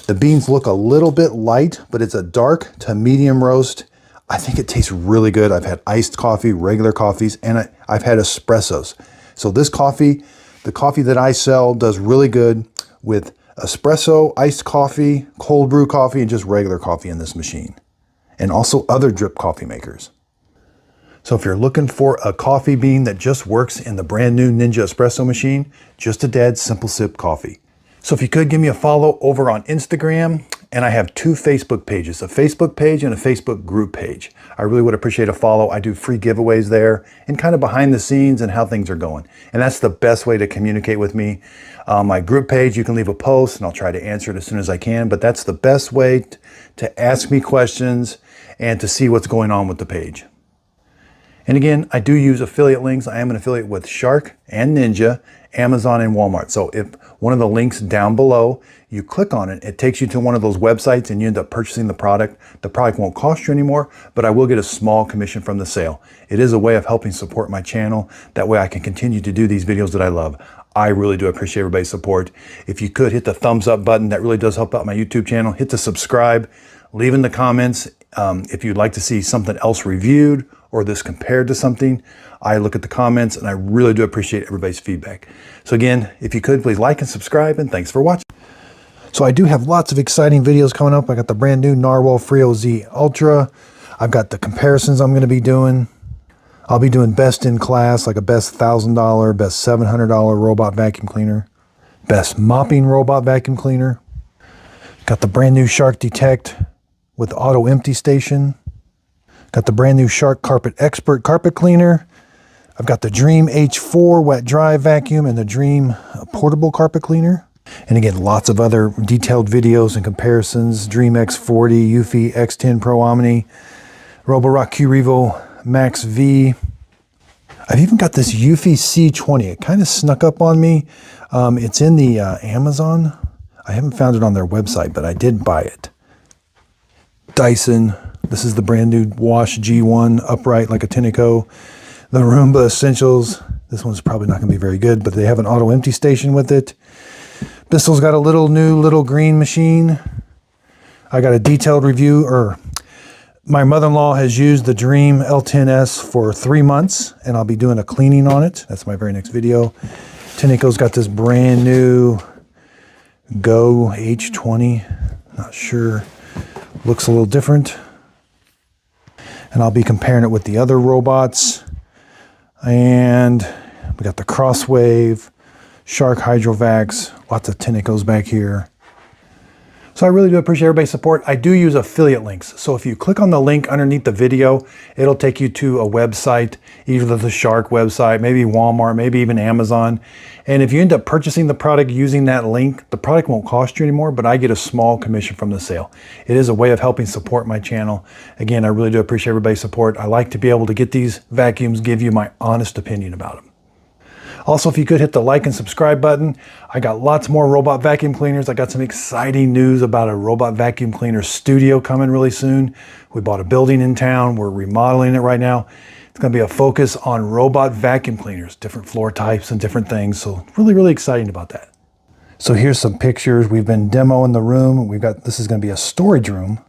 Speaker 1: The beans look a little bit light, but it's a dark to medium roast. I think it tastes really good. I've had iced coffee, regular coffees, and I've had espressos. So this coffee, the coffee that I sell, does really good with espresso, iced coffee, cold brew coffee, and just regular coffee in this machine. And also other drip coffee makers. So if you're looking for a coffee bean that just works in the brand new Ninja espresso machine, just a dead simple sip coffee. So if you could give me a follow over on Instagram, and I have 2 Facebook pages, a Facebook page and a Facebook group page. I really would appreciate a follow. I do free giveaways there and kind of behind the scenes and how things are going. And that's the best way to communicate with me. My group page, you can leave a post and I'll try to answer it as soon as I can, but that's the best way to ask me questions and to see what's going on with the page. And again, I do use affiliate links. I am an affiliate with Shark and Ninja, Amazon and Walmart. So if one of the links down below, you click on it, it takes you to one of those websites and you end up purchasing the product. The product won't cost you anymore, but I will get a small commission from the sale. It is a way of helping support my channel. That way I can continue to do these videos that I love. I really do appreciate everybody's support. If you could hit the thumbs up button, that really does help out my YouTube channel. Hit the subscribe, leave in the comments if you'd like to see something else reviewed or this compared to something. I look at the comments and I really do appreciate everybody's feedback. So again, if you could, please like and subscribe, and thanks for watching. So I do have lots of exciting videos coming up. I got the brand new NARWAL Freo Z Ultra. I've got the comparisons I'm going to be doing. I'll be doing best in class, like a best $1,000, best $700 robot vacuum cleaner, best mopping robot vacuum cleaner. Got the brand new Shark Detect with auto empty station. Got the brand new Shark Carpet Expert carpet cleaner. I've got the Dream H4 wet dry vacuum and the Dream portable carpet cleaner. And again, lots of other detailed videos and comparisons. Dream X40, Eufy X10 Pro Omni, Roborock Q Revo Max V. I've even got this Eufy C20. It kind of snuck up on me. It's in the Amazon. I haven't found it on their website, but I did buy it. Dyson. This is the brand new Wash G1 upright like a Tineco. The Roomba Essentials. This one's probably not going to be very good, but they have an auto empty station with it. Bissell's got a little green machine. I got a detailed review, or my mother-in-law has used the Dream L10S for 3 months, and I'll be doing a cleaning on it. That's my very next video. Tineco's got this brand new Go H20. Not sure. Looks a little different. And I'll be comparing it with the other robots. And we got the Crosswave, Shark Hydrovacs, lots of Tinecos back here. So I really do appreciate everybody's support. I do use affiliate links. So if you click on the link underneath the video, it'll take you to a website, either the Shark website, maybe Walmart, maybe even Amazon. And if you end up purchasing the product using that link, the product won't cost you anymore, but I get a small commission from the sale. It is a way of helping support my channel. Again, I really do appreciate everybody's support. I like to be able to get these vacuums, give you my honest opinion about them. Also, if you could hit the like and subscribe button. I got lots more robot vacuum cleaners. I got some exciting news about a robot vacuum cleaner studio coming really soon. We bought a building in town. We're remodeling it right now. It's going to be a focus on robot vacuum cleaners, different floor types and different things. So really, really exciting about that. So here's some pictures. We've been demoing the room. This is going to be a storage room.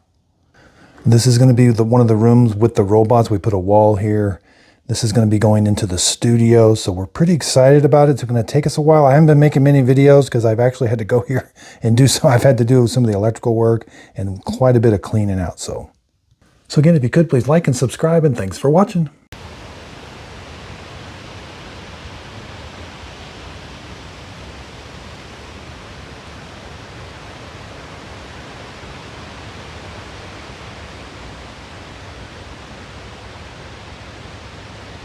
Speaker 1: This is going to be one of the rooms with the robots. We put a wall here. This is going to be going into the studio, so we're pretty excited about it. It's going to take us a while. I haven't been making many videos because I've actually had to go here and I've had to do some of the electrical work and quite a bit of cleaning out. So again, if you could, please like and subscribe, and thanks for watching.